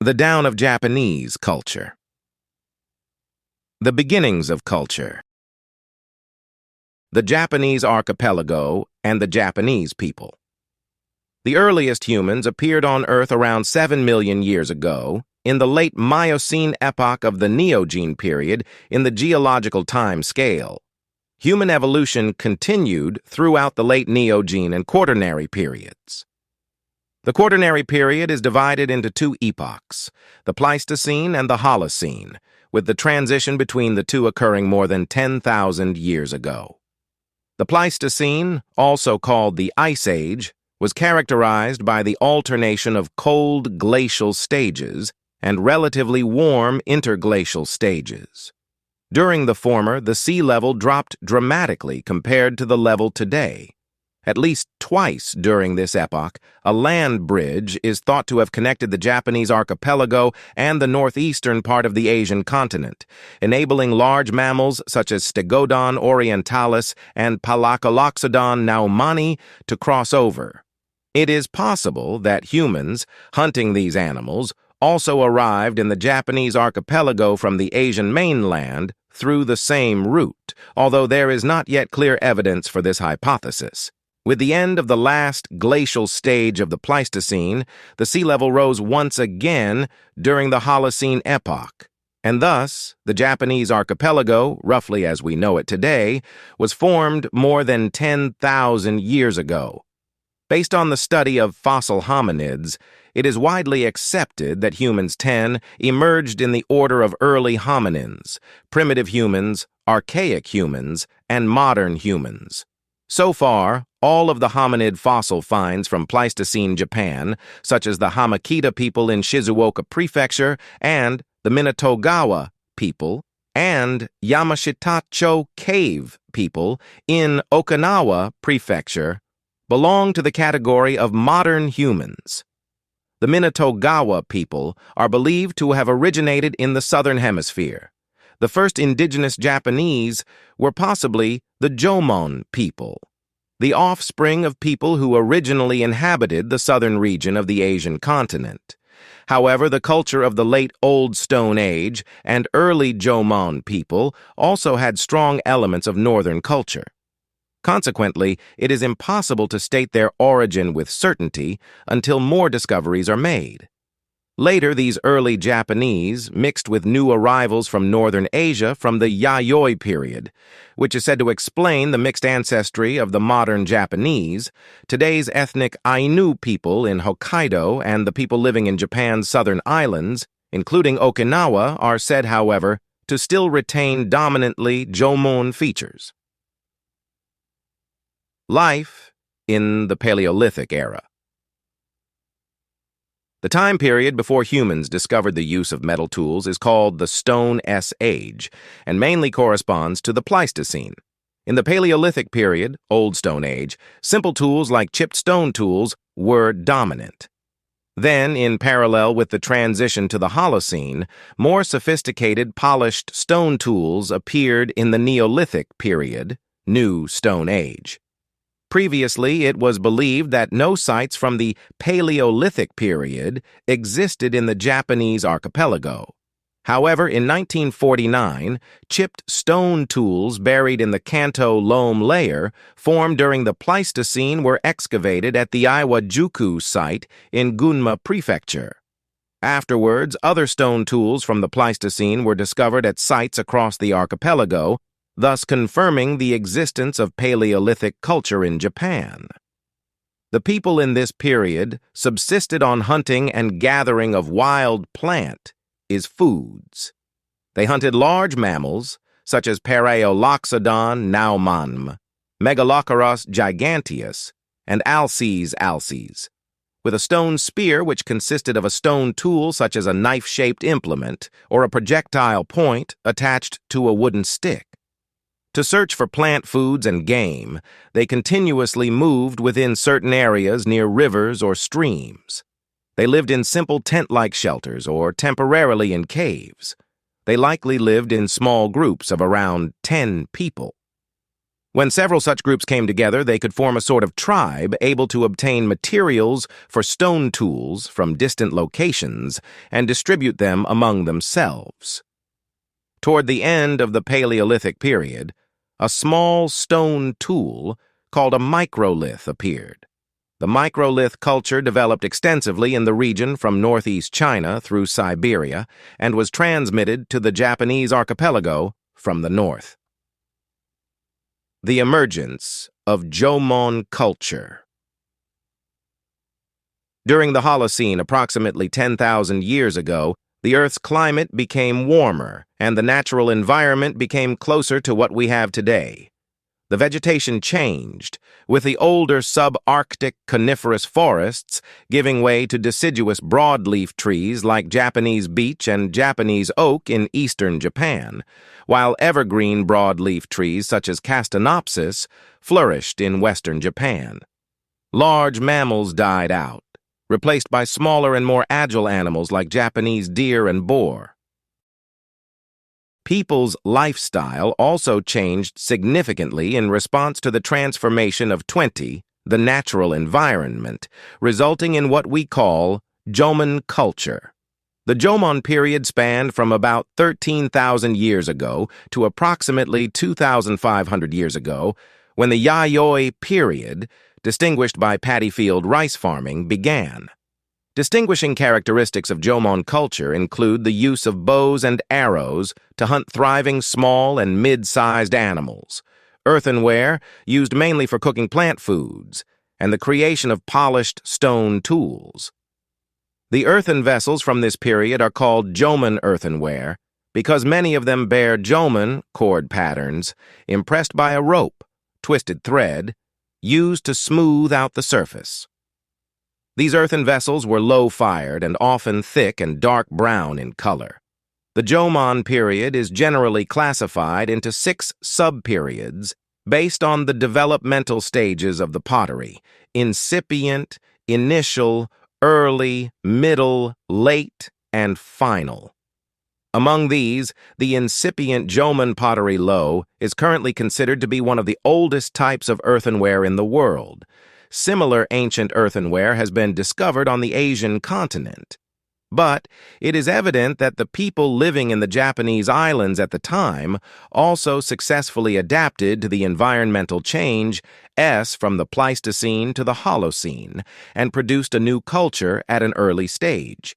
The Down of Japanese Culture. The beginnings of culture. The Japanese archipelago and the Japanese people. The earliest humans appeared on Earth around 7 million years ago, in the late Miocene epoch of the Neogene period in the geological time scale. Human evolution continued throughout the late Neogene and Quaternary periods. The Quaternary period is divided into two epochs, the Pleistocene and the Holocene, with the transition between the two occurring more than 10,000 years ago. The Pleistocene, also called the Ice Age, was characterized by the alternation of cold glacial stages and relatively warm interglacial stages. During the former, the sea level dropped dramatically compared to the level today. At least twice during this epoch, a land bridge is thought to have connected the Japanese archipelago and the northeastern part of the Asian continent, enabling large mammals such as Stegodon orientalis and Palaeoloxodon naumani to cross over. It is possible that humans, hunting these animals, also arrived in the Japanese archipelago from the Asian mainland through the same route, although there is not yet clear evidence for this hypothesis. With the end of the last glacial stage of the Pleistocene, the sea level rose once again during the Holocene epoch, and thus the Japanese archipelago, roughly as we know it today, was formed more than 10,000 years ago. Based on the study of fossil hominids, it is widely accepted that humans 10 emerged in the order of early hominins, primitive humans, archaic humans, and modern humans. So far, all of the hominid fossil finds from Pleistocene Japan, such as the Hamakita people in Shizuoka Prefecture and the Minatogawa people, and Yamashitacho Cave people in Okinawa Prefecture, belong to the category of modern humans. The Minatogawa people are believed to have originated in the southern hemisphere. The first indigenous Japanese were possibly the Jomon people, the offspring of people who originally inhabited the southern region of the Asian continent. However, the culture of the late Old Stone Age and early Jomon people also had strong elements of northern culture. Consequently, it is impossible to state their origin with certainty until more discoveries are made. Later, these early Japanese mixed with new arrivals from northern Asia from the Yayoi period, which is said to explain the mixed ancestry of the modern Japanese. Today's ethnic Ainu people in Hokkaido and the people living in Japan's southern islands, including Okinawa, are said, however, to still retain dominantly Jomon features. Life in the Paleolithic era. The time period before humans discovered the use of metal tools is called the Stone Age and mainly corresponds to the Pleistocene. In the Paleolithic period, Old Stone Age, simple tools like chipped stone tools were dominant. Then, in parallel with the transition to the Holocene, more sophisticated polished stone tools appeared in the Neolithic period, New Stone Age. Previously, it was believed that no sites from the Paleolithic period existed in the Japanese archipelago. However, in 1949, chipped stone tools buried in the Kanto loam layer formed during the Pleistocene were excavated at the Iwajuku site in Gunma Prefecture. Afterwards, other stone tools from the Pleistocene were discovered at sites across the archipelago, thus confirming the existence of Paleolithic culture in Japan. The people in this period subsisted on hunting and gathering of wild plant is foods. They hunted large mammals, such as Paleoloxodon naumani, Megalocaros giganteus, and Alces alces, with a stone spear which consisted of a stone tool such as a knife-shaped implement or a projectile point attached to a wooden stick. To search for plant foods and game, they continuously moved within certain areas near rivers or streams. They lived in simple tent-like shelters or temporarily in caves. They likely lived in small groups of around 10 people. When several such groups came together, they could form a sort of tribe able to obtain materials for stone tools from distant locations and distribute them among themselves. Toward the end of the Paleolithic period, a small stone tool called a microlith appeared. The microlith culture developed extensively in the region from northeast China through Siberia and was transmitted to the Japanese archipelago from the north. The emergence of Jomon culture. During the Holocene, approximately 10,000 years ago, the Earth's climate became warmer and the natural environment became closer to what we have today. The vegetation changed, with the older subarctic coniferous forests giving way to deciduous broadleaf trees like Japanese beech and Japanese oak in eastern Japan, while evergreen broadleaf trees such as Castanopsis flourished in western Japan. Large mammals died out, replaced by smaller and more agile animals like Japanese deer and boar. People's lifestyle also changed significantly in response to the transformation of the natural environment, resulting in what we call Jomon culture. The Jomon period spanned from about 13,000 years ago to approximately 2,500 years ago, when the Yayoi period, distinguished by paddy field rice farming, began. Distinguishing characteristics of Jomon culture include the use of bows and arrows to hunt thriving small and mid-sized animals, earthenware used mainly for cooking plant foods, and the creation of polished stone tools. The earthen vessels from this period are called Jomon earthenware because many of them bear Jomon cord patterns impressed by a rope, twisted thread, used to smooth out the surface. These earthen vessels were low-fired and often thick and dark brown in color. The Jomon period is generally classified into 6 sub-periods based on the developmental stages of the pottery: incipient, initial, early, middle, late, and final. Among these, the incipient Jomon pottery low is currently considered to be one of the oldest types of earthenware in the world. Similar ancient earthenware has been discovered on the Asian continent. But it is evident that the people living in the Japanese islands at the time also successfully adapted to the environmental change from the Pleistocene to the Holocene and produced a new culture at an early stage.